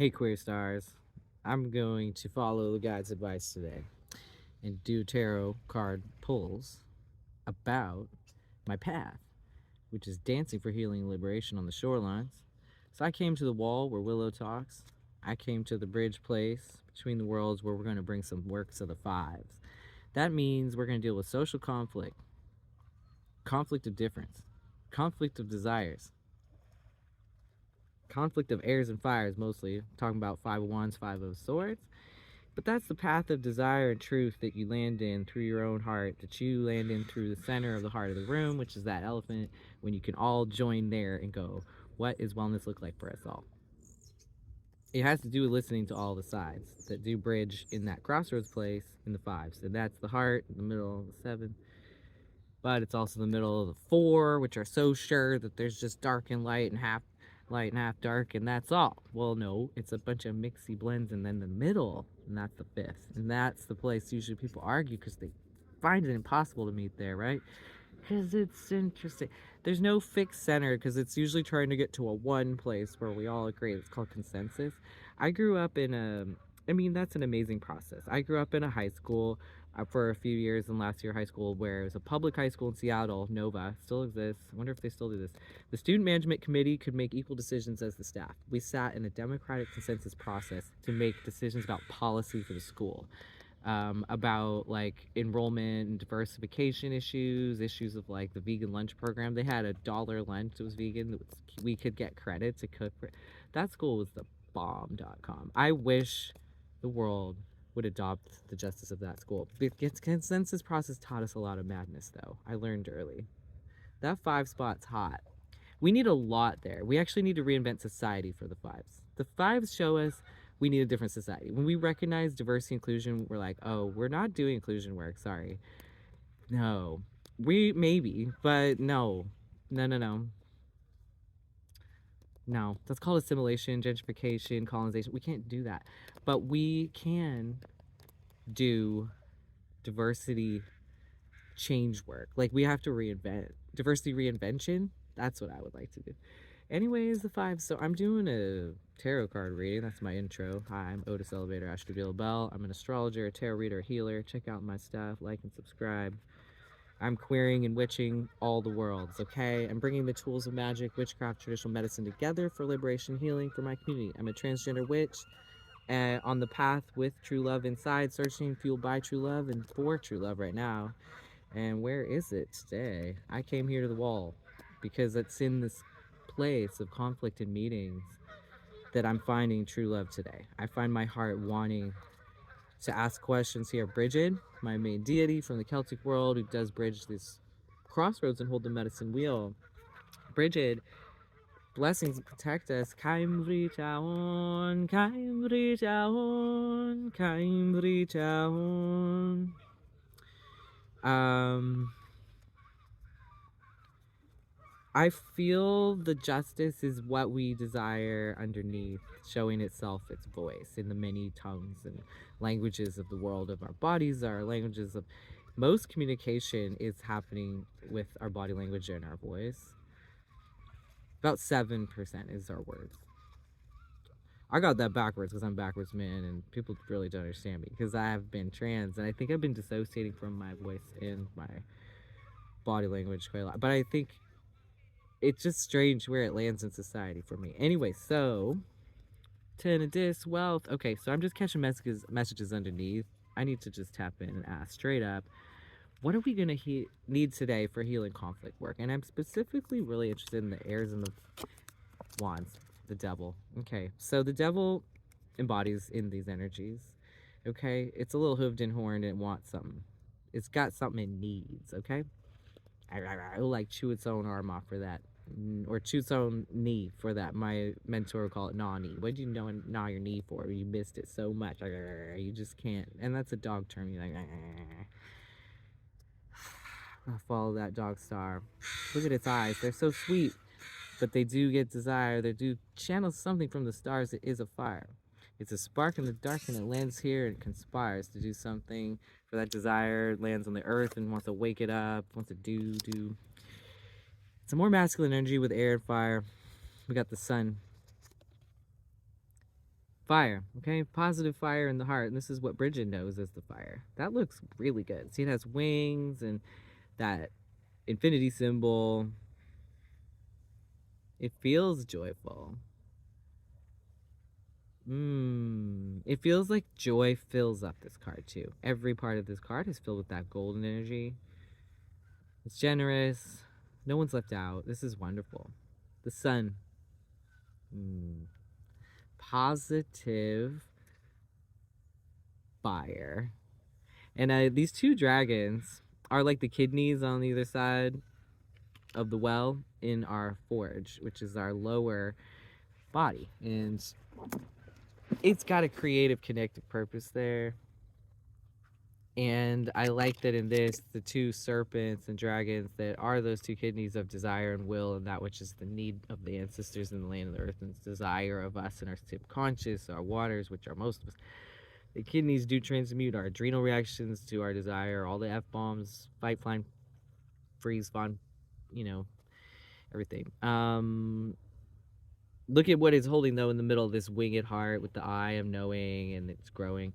Hey, queer stars. I'm going to follow the guide's advice today and do tarot card pulls about my path, which is dancing for healing and liberation on the shorelines. So I came to the wall where Willow talks. I came to the bridge place between the worlds where we're going to bring some works of the fives. That means we're going to deal with social conflict, conflict of difference, conflict of desires, conflict of airs and fires mostly, talking about five of wands, five of swords. But that's the path of desire and truth that you land in through your own heart, that you land in through the center of the heart of the room, which is that elephant, when you can all join there and go, what does wellness look like for us all? It has to do with listening to all the sides that do bridge in that crossroads place in the fives. And that's the heart, the middle, the seven. But it's also the middle of the four, which are so sure that there's just dark and light and half light and half dark, and that's all. Well, no, it's a bunch of mixy blends, and then the middle, and that's the fifth. And that's the place usually people argue because they find it impossible to meet there, right? Because it's interesting. There's no fixed center because it's usually trying to get to a one place where we all agree. It's called consensus. I grew up in a, I mean, that's an amazing process. I grew up in a high school for a few years in last year high school where it was a public high school in Seattle, Nova, still exists. I wonder if they still do this. The student management committee could make equal decisions as the staff. We sat in a democratic consensus process to make decisions about policy for the school. About like enrollment and diversification issues of like the vegan lunch program. They had $1 lunch that was vegan. We could get credit to cook for. That school was the bomb.com. I wish the world would adopt the justice of that school. The consensus process taught us a lot of madness, though. I learned early. That five spot's hot. We need a lot there. We actually need to reinvent society for the fives. The fives show us we need a different society. When we recognize diversity inclusion, we're like, oh, we're not doing inclusion work. Sorry. No. We maybe, but no. No, no, no. No. That's called assimilation, gentrification, colonization. We can't do that. But we can do diversity change work. Like we have to reinvent diversity reinvention. That's what I would like to do. Anyways, the five. So I'm doing a tarot card reading. That's my intro. Hi, I'm Otis Elevator Ashtabula Bell. I'm an astrologer, a tarot reader, a healer. Check out my stuff, like and subscribe. I'm queering and witching all the worlds, okay? I'm bringing the tools of magic, witchcraft, traditional medicine together for liberation healing for my community. I'm a transgender witch on the path with true love inside, searching, fueled by true love and for true love right now. And where is it today? I came here to the wall because it's in this place of conflict and meetings that I'm finding true love today. I find my heart wanting to ask questions here. Brigid, my main deity from the Celtic world who does bridge these crossroads and hold the medicine wheel. Brigid, blessings and protect us. Caimhrí Taon, Caimhrí Taon, Caimhrí Taon. I feel the justice is what we desire underneath, showing itself its voice in the many tongues and languages of the world of our bodies, our languages of most communication is happening with our body language and our voice. About 7% is our words. I got that backwards because I'm backwards man and people really don't understand me because I have been trans and I think I've been dissociating from my voice and my body language quite a lot. But I think it's just strange where it lands in society for me. Anyway, so ten of disc wealth. Okay, so I'm just catching messages underneath. I need to just tap in and ask straight up, what are we gonna need today for healing conflict work? And I'm specifically really interested in the airs and the wands, the devil. Okay, so the devil embodies in these energies. Okay, it's a little hooved and horned and it wants something. It's got something it needs. Okay, it'll like chew its own arm off for that, or chew its own knee for that. My mentor would call it gnaw knee. What do you gnaw your knee for? You missed it so much. You just can't. And that's a dog term. You're like, I'll follow that dog star. Look at its eyes. They're so sweet, but they do get desire. They do channel something from the stars. It is a fire. It's a spark in the dark, and it lands here and conspires to do something for that desire. It lands on the earth and wants to wake it up, wants to do. It's a more masculine energy with air and fire. We got the sun. Fire, okay? Positive fire in the heart. And this is what Brigid knows as the fire. That looks really good. See, it has wings and that infinity symbol. It feels joyful. It feels like joy fills up this card too. Every part of this card is filled with that golden energy. It's generous. No one's left out. This is wonderful. The sun. Positive fire. And these two dragons are like the kidneys on either side of the well in our forge, which is our lower body. And it's got a creative connective purpose there. And I like that in this, the two serpents and dragons that are those two kidneys of desire and will, and that which is the need of the ancestors in the land of the earth, and desire of us and our subconscious, our waters, which are most of us. The kidneys do transmute our adrenal reactions to our desire, all the F-bombs, fight, flight, freeze, fawn, everything. Look at what it's holding, though, in the middle of this winged heart with the eye of knowing, and it's growing.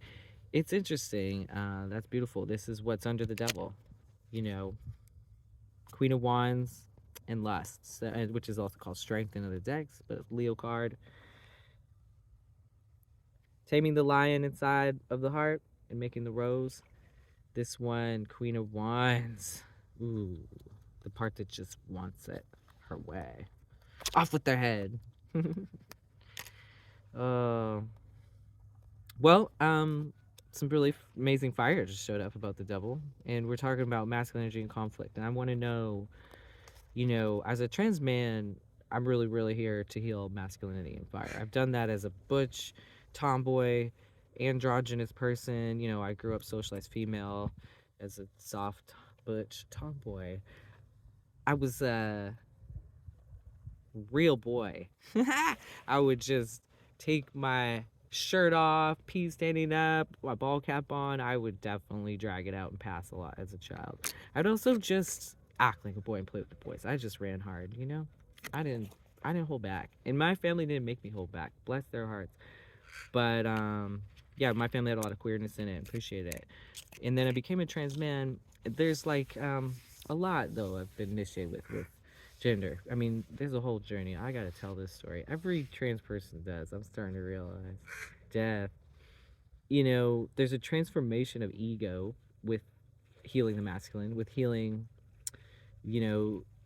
It's interesting. That's beautiful. This is what's under the devil. Queen of Wands and Lust, which is also called Strength in other decks, but Leo card. Taming the lion inside of the heart and making the rose. This one, Queen of Wands. Ooh, the part that just wants it her way. Off with their head. Well, some really amazing fire just showed up about the devil, and we're talking about masculine energy and conflict. And I want to know, as a trans man, I'm really, really here to heal masculinity and fire. I've done that as a butch, tomboy, androgynous person. I grew up socialized female as a soft butch tomboy. I was a real boy. I would just take my shirt off, pee standing up, my ball cap on. I would definitely drag it out and pass a lot as a child. I'd also just act like a boy and play with the boys. I just ran hard, I didn't hold back, and my family didn't make me hold back, bless their hearts. But yeah, my family had a lot of queerness in it. Appreciate it. And then I became a trans man. There's like a lot, though, I've been initiated with gender. I mean, there's a whole journey. I gotta tell this story. Every trans person does. I'm starting to realize. Death. There's a transformation of ego with healing the masculine, with healing,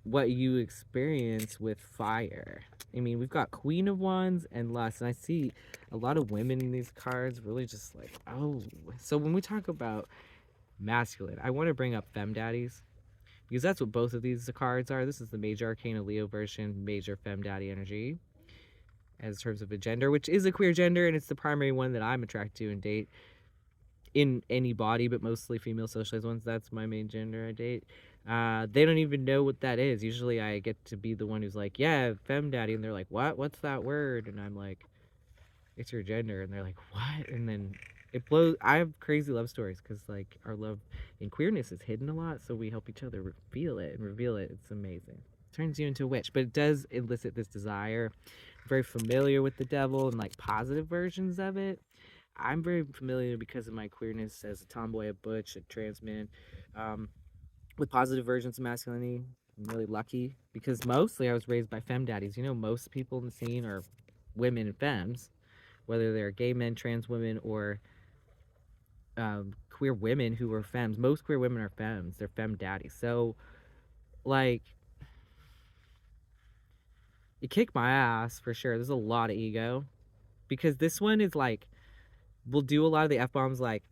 what you experience with fire. I mean, we've got Queen of Wands and Lust, and I see a lot of women in these cards really just like, oh. So when we talk about masculine, I want to bring up femme daddies, because that's what both of these cards are. This is the Major Arcana Leo version, Major Femme Daddy energy, as terms of a gender, which is a queer gender, and it's the primary one that I'm attracted to and date in any body, but mostly female socialized ones. That's my main gender I date. They don't even know what that is. Usually I get to be the one who's like, yeah, femme daddy, and they're like, what's that word? And I'm like, it's your gender. And they're like, what? And then it blows. I have crazy love stories, because like our love in queerness is hidden a lot, so we help each other feel it and reveal it. It's amazing. It turns you into a witch, but it does elicit this desire. I'm very familiar with the devil and like positive versions of it. I'm very familiar because of my queerness as a tomboy, a butch, a trans man, with positive versions of masculinity. I'm really lucky because mostly I was raised by femme daddies. Most people in the scene are women and femmes, whether they're gay men, trans women, or queer women who are femmes. Most queer women are femmes. They're femme daddies. So, like, it kicked my ass for sure. There's a lot of ego, because this one is like, we'll do a lot of the F-bombs like,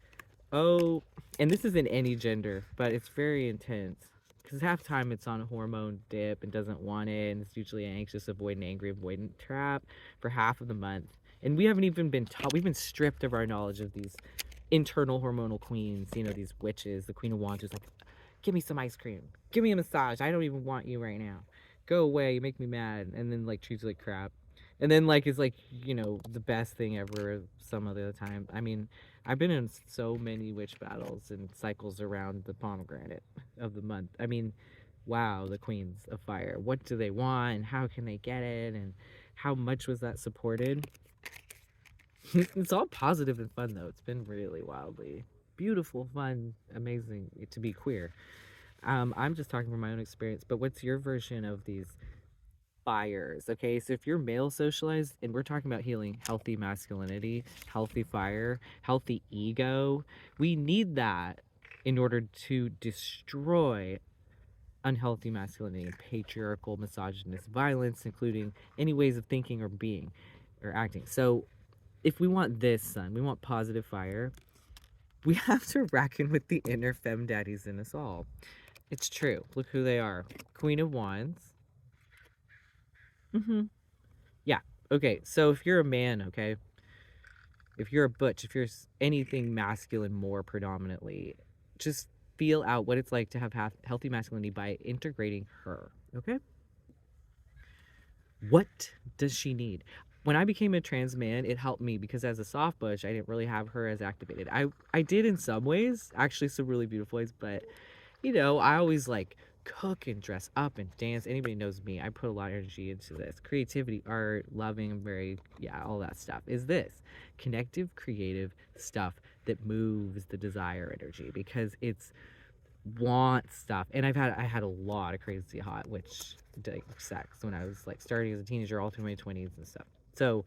oh, and this isn't any gender, but it's very intense, because half the time it's on a hormone dip and doesn't want it, and it's usually an anxious, avoidant, angry, avoidant trap for half of the month. And we haven't even been taught, we've been stripped of our knowledge of these internal hormonal queens, these witches. The Queen of Wands is like, give me some ice cream, give me a massage, I don't even want you right now, go away, you make me mad, and then like treats you like crap. And then like it's like, the best thing ever some other time. I mean, I've been in so many witch battles and cycles around the pomegranate of the month. I mean, wow, the queens of fire. What do they want, and how can they get it, and how much was that supported? It's all positive and fun though. It's been really wildly beautiful, fun, amazing to be queer. I'm just talking from my own experience, but what's your version of these fires? Okay, so if you're male socialized and we're talking about healing healthy masculinity, healthy fire, healthy ego, we need that in order to destroy unhealthy masculinity and patriarchal, misogynist violence, including any ways of thinking or being or acting. So if we want this, son, we want positive fire, we have to reckon with the inner femme daddies in us all. It's true. Look who they are. Queen of Wands. Mm-hmm. Yeah. Okay. So if you're a man, okay, if you're a butch, if you're anything masculine more predominantly, just feel out what it's like to have healthy masculinity by integrating her. Okay. What does she need? When I became a trans man, it helped me because as a soft butch, I didn't really have her as activated. I did in some ways, actually some really beautiful ways, but you know, I always like cook and dress up and dance. Anybody knows me. I put a lot of energy into this. Creativity, art, loving, I'm very, yeah, all that stuff. Is this connective, creative stuff that moves the desire energy because it's want stuff. And I had a lot of crazy hot witch like sex when I was like starting as a teenager all through my 20s and stuff. So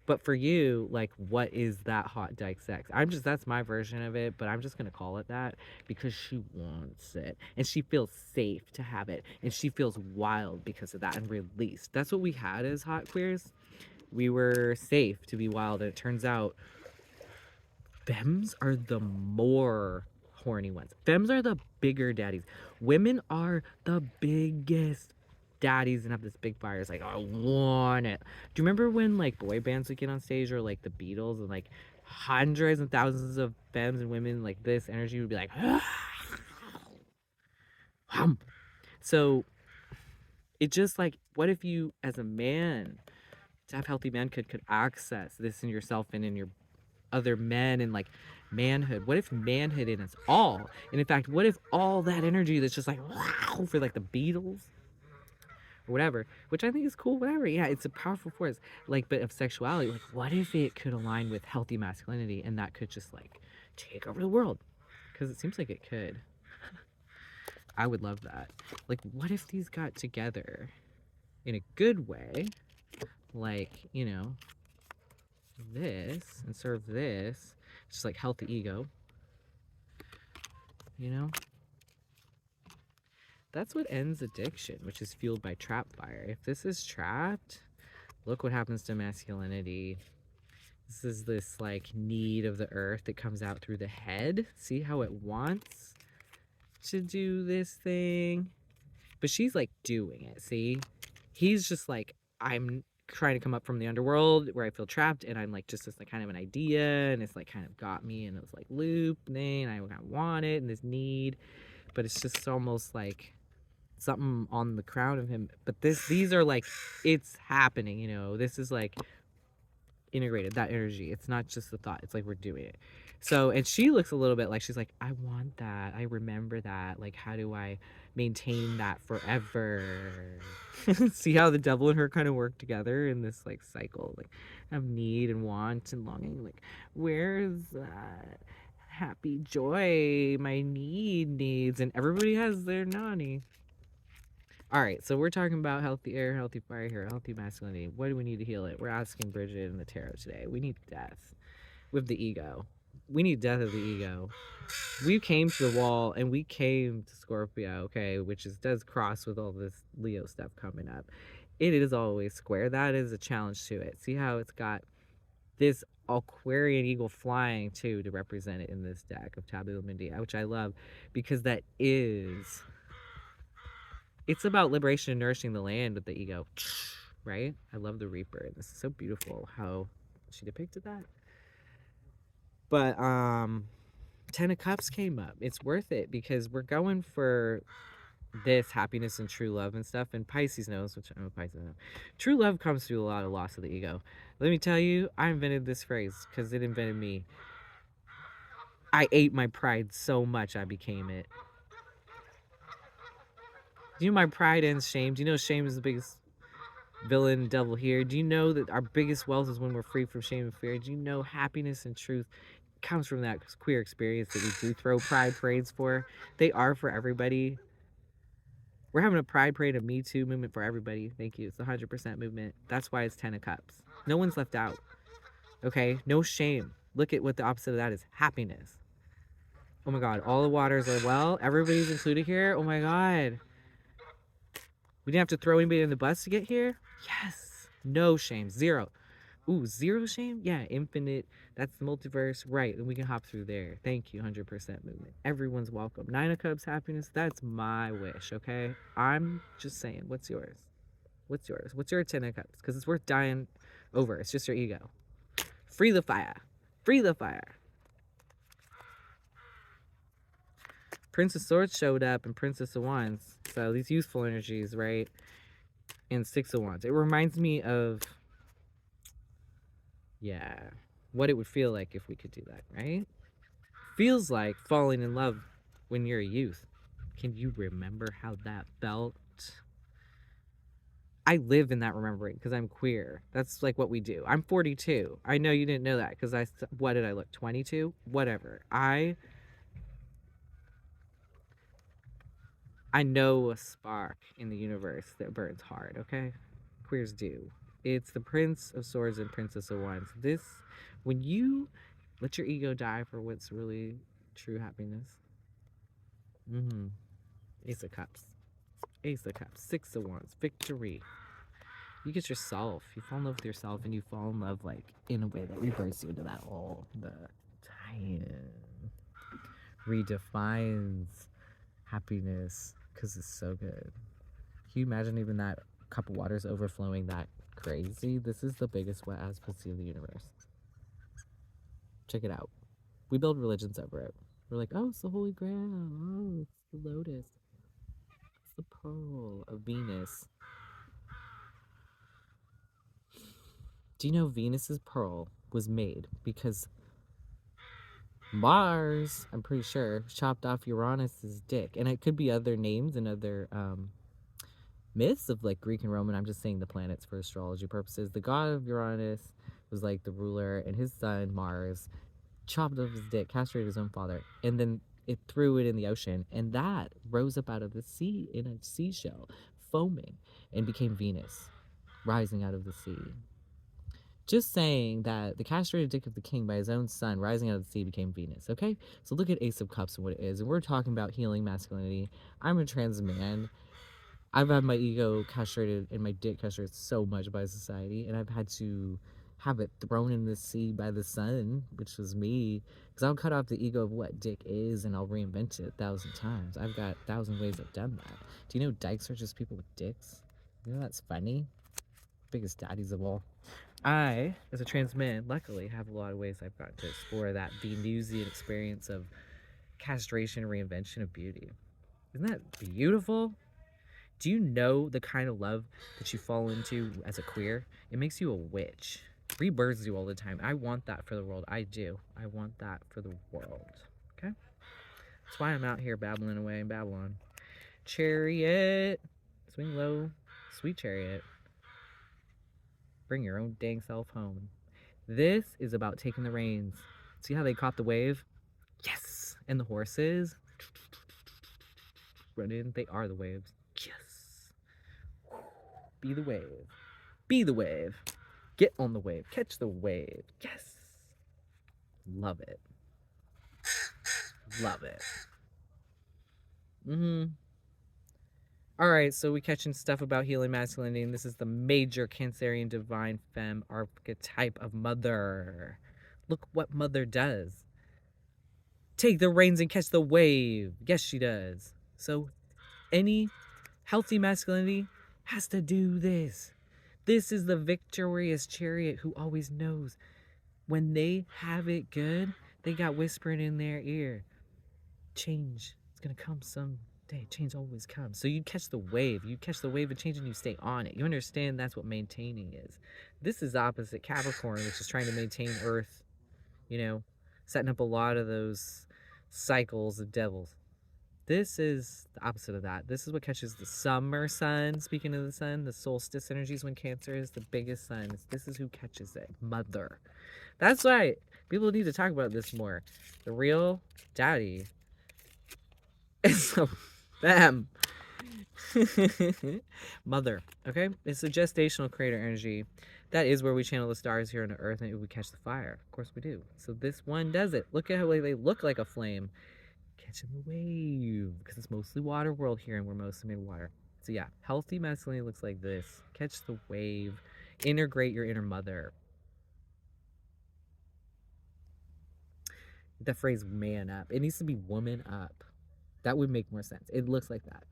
but for you, like, what is that hot dyke sex? That's my version of it, but I'm just going to call it that because she wants it and she feels safe to have it and she feels wild because of that and released. That's what we had as hot queers. We were safe to be wild. And it turns out femmes are the more horny ones. Femmes are the bigger daddies. Women are the biggest daddies and have this big fire. It's like, I want it. Do you remember when like boy bands would get on stage or like the Beatles and like hundreds and thousands of femmes and women like this energy would be like, so it just like, what if you as a man to have healthy man could access this in yourself and in your other men and like manhood? What if manhood in us all? And in fact, what if all that energy that's just like wow for like the Beatles or whatever, which I think is cool, whatever. Yeah, it's a powerful force. Like, but of sexuality, like, what if it could align with healthy masculinity and that could just like take over the world? Because it seems like it could. I would love that. Like, what if these got together in a good way? Like, you know, this and serve this, just like healthy ego, you know? That's what ends addiction, which is fueled by trap fire. If this is trapped, look what happens to masculinity. This is this like need of the earth that comes out through the head. See how it wants to do this thing? But she's like doing it, see? He's just like, I'm trying to come up from the underworld where I feel trapped and I'm like just this like kind of an idea and it's like kind of got me and it was like looping and I kind of want it and this need, but it's just almost like something on the crown of him. But these are like, it's happening, you know? This is like integrated, that energy. It's not just the thought, it's like we're doing it. So, and she looks a little bit like she's like, I want that, I remember that, like how do I maintain that forever? See how the devil and her kind of work together in this like cycle like of need and want and longing. Like, where's that happy joy my needs? And everybody has their nanny. All right, so we're talking about healthy air, healthy fire here, healthy masculinity. What do we need to heal it? We're asking Brigid in the tarot today. We need death with the ego. We need death of the ego. We came to the wall and we came to Scorpio, okay, which does cross with all this Leo stuff coming up. It is always square. That is a challenge to it. See how it's got this Aquarian eagle flying too to represent it in this deck of Tabula Mundia, which I love because that is, it's about liberation and nourishing the land with the ego, right? I love the Reaper, and this is so beautiful how she depicted that. But 10 of Cups came up. It's worth it because we're going for this happiness and true love and stuff. And Pisces knows, which I know Pisces knows. True love comes through a lot of loss of the ego. Let me tell you, I invented this phrase because it invented me. I ate my pride so much I became it. Do you know my pride ends shame? Do you know shame is the biggest villain, devil here. Do you know that our biggest wealth is when we're free from shame and fear? Do you know happiness and truth comes from that queer experience that we do throw pride parades for? They are for everybody. We're having a pride parade, a Me Too movement for everybody. Thank you. It's the 100% movement. That's why it's 10 of cups. No one's left out. Okay? No shame. Look at what the opposite of that is, happiness. Oh my God. All the waters are well. Everybody's included here. Oh my God. We didn't have to throw anybody in the bus to get here? Yes. No shame. Zero. Ooh, zero shame? Yeah, infinite. That's the multiverse. Right, and we can hop through there. Thank you, 100% movement. Everyone's welcome. Nine of Cups happiness, that's my wish, okay? I'm just saying, what's yours? What's yours? What's your 10 of Cups? Because it's worth dying over. It's just your ego. Free the fire. Free the fire. Prince of Swords showed up and Princess of Wands. So these youthful energies, right? And Six of Wands. It reminds me of, yeah, what it would feel like if we could do that, right? Feels like falling in love when you're a youth. Can you remember how that felt? I live in that remembering because I'm queer. That's like what we do. I'm 42. I know you didn't know that because what did I look, 22? Whatever. I know a spark in the universe that burns hard, okay? Queers do. It's the Prince of Swords and Princess of Wands. This, when you let your ego die for what's really true happiness. Ace of Cups. Ace of Cups. Six of Wands. Victory. You get yourself. You fall in love with yourself and you fall in love like in a way that rebirths you into that all the time. Redefines happiness because it's so good. Can you imagine even that cup of water's overflowing that crazy? This is the biggest wet ass pussy of the universe. Check it out. We build religions over it. We're like, oh, it's the Holy Grail. Oh, it's the lotus. It's the pearl of Venus. Do you know Venus's pearl was made because Mars, I'm pretty sure, chopped off Uranus's dick? And it could be other names and other myths of like Greek and Roman. I'm just saying the planets for astrology purposes. The god of Uranus was like the ruler, and his son Mars chopped off his dick, castrated his own father, and then it threw it in the ocean, and that rose up out of the sea in a seashell, foaming, and became Venus, rising out of the sea. Just saying that the castrated dick of the king by his own son rising out of the sea became Venus, okay? So look at Ace of Cups and what it is. And we're talking about healing masculinity. I'm a trans man. I've had my ego castrated and my dick castrated so much by society, and I've had to have it thrown in the sea by the sun, which was me, because I'll cut off the ego of what dick is and I'll reinvent it 1,000 times. I've got 1,000 ways I've done that. Do you know dykes are just people with dicks? You know that's funny? Biggest daddies of all. I, as a trans man, luckily have a lot of ways I've gotten to explore that Venusian experience of castration and reinvention of beauty. Isn't that beautiful? Do you know the kind of love that you fall into as a queer? It makes you a witch. Rebirths you all the time. I want that for the world. I do. I want that for the world. Okay? That's why I'm out here babbling away in Babylon. Chariot. Swing low. Sweet chariot. Bring your own dang self home. This is about taking the reins. See how they caught the wave? Yes! And the horses run in. They are the waves. Yes! Be the wave. Be the wave. Get on the wave. Catch the wave. Yes! Love it. Love it. Alright, so we catching stuff about healing masculinity, and this is the major Cancerian divine femme archetype of mother. Look what mother does. Take the reins and catch the wave. Yes, she does. So any healthy masculinity has to do this. This is the victorious chariot who always knows when they have it good, they got whispering in their ear. Change is going to come someday. Change always comes. So you catch the wave. You catch the wave of change and you stay on it. You understand that's what maintaining is. This is opposite Capricorn, which is trying to maintain Earth, you know, setting up a lot of those cycles of devils. This is the opposite of that. This is what catches the summer sun. Speaking of the sun, the solstice energies when Cancer is the biggest sun. This is who catches it. Mother. That's right. People need to talk about this more. The real daddy is them. Mother. Okay? It's the gestational creator energy. That is where we channel the stars here on the earth and we catch the fire. Of course we do. So this one does it. Look at how they look like a flame. Catching the wave. Because it's mostly water world here and we're mostly made of water. So yeah, healthy masculinity looks like this. Catch the wave. Integrate your inner mother. The phrase man up. It needs to be woman up. That would make more sense. It looks like that.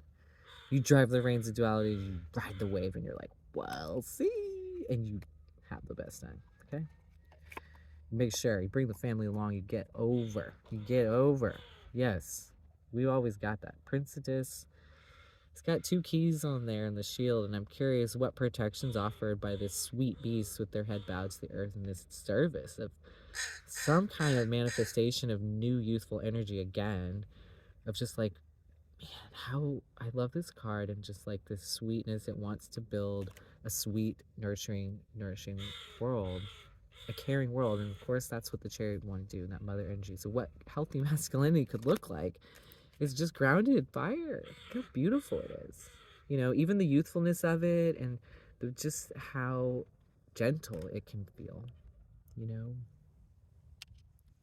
You drive the reins of duality, you ride the wave, and you're like, well, see, and you have the best time. Okay. Make sure you bring the family along. You get over. You get over. Yes, we always got that. Princess. It's got 2 keys on there in the shield, and I'm curious what protection's offered by this sweet beast with their head bowed to the earth in this service of some kind of manifestation of new youthful energy again, of just like, man, how I love this card and just like this sweetness. It wants to build a sweet, nourishing world, a caring world. And of course, that's what the chariot would want to do in that mother energy. So what healthy masculinity could look like is just grounded fire. Look how beautiful it is. You know, even the youthfulness of it and just how gentle it can feel, you know.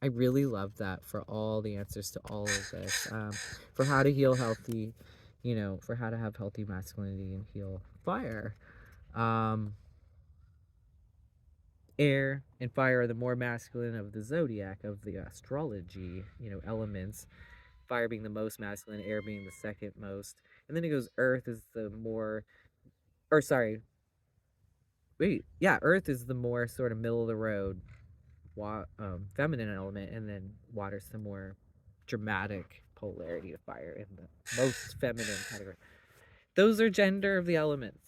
I really love that for all the answers to all of this. For how to heal healthy, you know, for how to have healthy masculinity and heal fire. Air and fire are the more masculine of the zodiac, of the astrology, you know, elements. Fire being the most masculine, air being the second most. And then it goes earth is the more, or sorry, earth is the more sort of middle of the road, feminine element, and then water's the more dramatic polarity of fire in the most feminine category. Those are gender of the elements.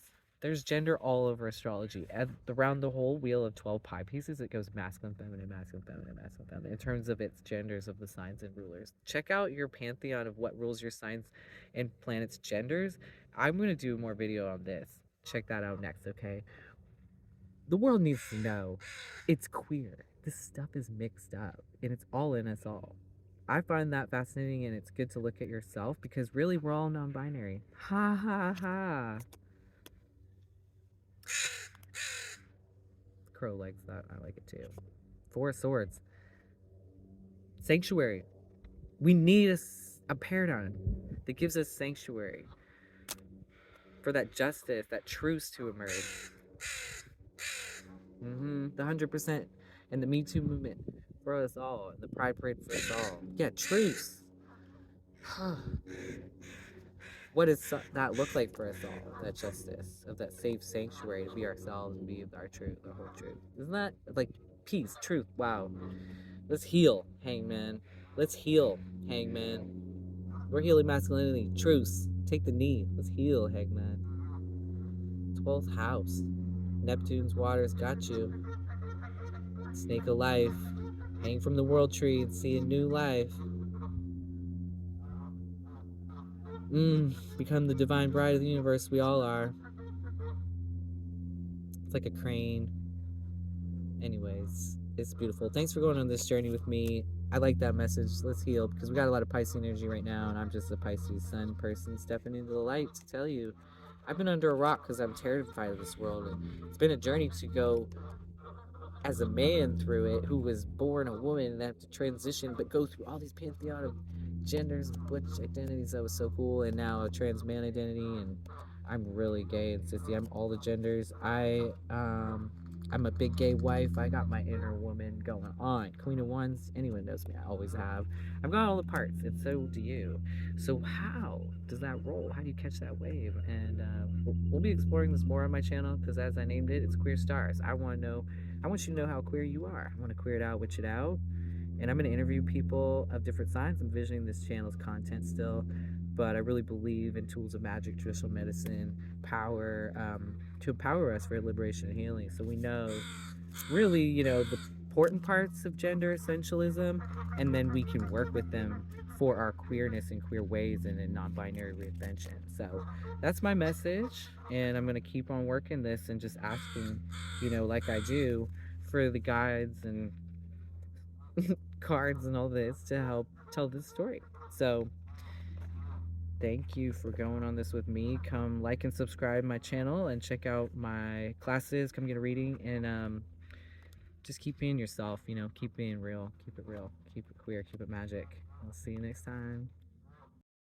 There's gender all over astrology. And around the whole wheel of 12 pie pieces, it goes masculine, feminine, masculine, feminine, masculine, feminine, in terms of its genders of the signs and rulers. Check out your pantheon of what rules your signs and planets' genders. I'm going to do more video on this. Check that out next, okay? The world needs to know it's queer. This stuff is mixed up, and it's all in us all. I find that fascinating, and it's good to look at yourself because really we're all non-binary. Ha ha ha. Crow likes that. I like it too. 4 of Swords. Sanctuary. We need a paradigm that gives us sanctuary for that justice, that truce to emerge. The 100% and the Me Too movement for us all, and the Pride Parade for us all. Yeah, truce. What does that look like for us all? That justice, of that safe sanctuary to be ourselves and be our truth, our whole truth. Isn't that like peace, truth? Wow. Let's heal, Hangman. Let's heal, Hangman. We're healing masculinity. Truce. Take the knee. Let's heal, Hangman. 12th house. Neptune's waters got you. Snake of life. Hang from the world tree and see a new life. Become the divine bride of the universe. We all are. It's like a crane. Anyways, it's beautiful. Thanks for going on this journey with me. I like that message. Let's heal, because we got a lot of Pisces energy right now, and I'm just a Pisces sun person stepping into the light to tell you. I've been under a rock because I'm terrified of this world, and it's been a journey to go as a man through it, who was born a woman and have to transition, but go through all these pantheon of genders and butch identities. That was so cool. And now a trans man identity, and I'm really gay and sissy. I'm all the genders. I'm a big gay wife. I got my inner woman going on. Queen of Wands. Anyone knows me. I always have. I've got all the parts, and so do you. So how does that roll? How do you catch that wave? And we'll be exploring this more on my channel, because as I named it, it's Queer Stars. I want you to know how queer you are. I want to queer it out, witch it out. And I'm going to interview people of different signs. I'm visioning this channel's content still, but I really believe in tools of magic, traditional medicine, power, to empower us for liberation and healing. So we know, really, you know, the important parts of gender essentialism, and then we can work with them for our queerness and queer ways and in non-binary reinvention. So that's my message, and I'm going to keep on working this and just asking, like I do, for the guides and cards and all this to help tell this story. So thank you for going on this with me. Come like and subscribe my channel and check out my classes. Come get a reading, and just keep being yourself, keep being real, keep it real, keep it queer, keep it magic. I'll see you next time.